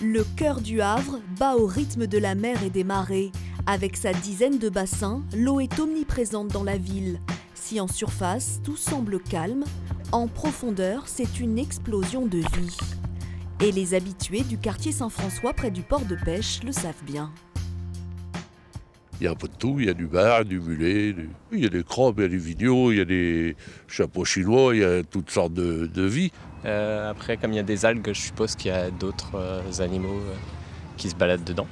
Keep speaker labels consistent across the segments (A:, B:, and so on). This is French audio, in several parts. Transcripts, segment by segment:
A: Le cœur du Havre bat au rythme de la mer et des marées. Avec sa dizaine de bassins, l'eau est omniprésente dans la ville. Si en surface, tout semble calme, en profondeur, c'est une explosion de vie. Et les habitués du quartier Saint-François près du port de pêche le savent bien.
B: Il y a un peu de tout, il y a du bar, du mulet, il y a des crabes, il y a des vignots, il y a des chapeaux chinois, il y a toutes sortes de vie.
C: Après, comme il y a des algues, je suppose qu'il y a d'autres animaux qui se baladent dedans.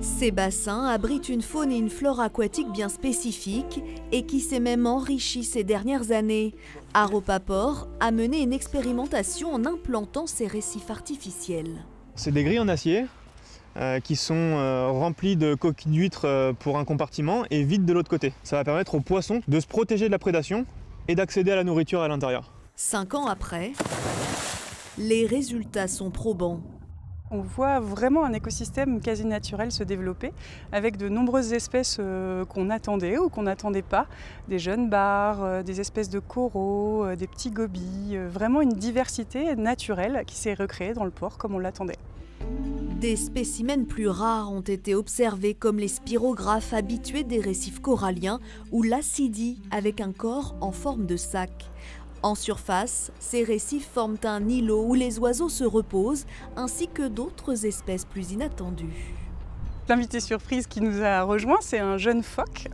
A: Ces bassins abritent une faune et une flore aquatique bien spécifiques et qui s'est même enrichie ces dernières années. Aropaport a mené une expérimentation en implantant ces récifs artificiels.
D: C'est des grilles en acier qui sont remplies de coquilles d'huîtres pour un compartiment et vides de l'autre côté. Ça va permettre aux poissons de se protéger de la prédation et d'accéder à la nourriture à l'intérieur.
A: 5 ans après, les résultats sont probants.
E: On voit vraiment un écosystème quasi naturel se développer avec de nombreuses espèces qu'on attendait ou qu'on n'attendait pas. Des jeunes bars, des espèces de coraux, des petits gobies. Vraiment une diversité naturelle qui s'est recréée dans le port comme on l'attendait.
A: Des spécimens plus rares ont été observés comme les spirographes habitués des récifs coralliens ou l'acidie avec un corps en forme de sac. En surface, ces récifs forment un îlot où les oiseaux se reposent, ainsi que d'autres espèces plus inattendues.
E: L'invité surprise qui nous a rejoint, c'est un jeune phoque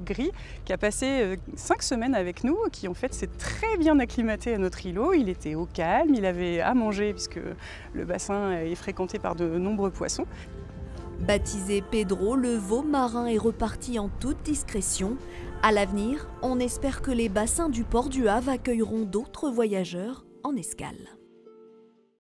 E: gris, qui a passé 5 semaines avec nous, qui en fait s'est très bien acclimaté à notre îlot. Il était au calme, il avait à manger puisque le bassin est fréquenté par de nombreux poissons.
A: Baptisé Pedro, le veau marin est reparti en toute discrétion. À l'avenir, on espère que les bassins du port du Havre accueilleront d'autres voyageurs en escale.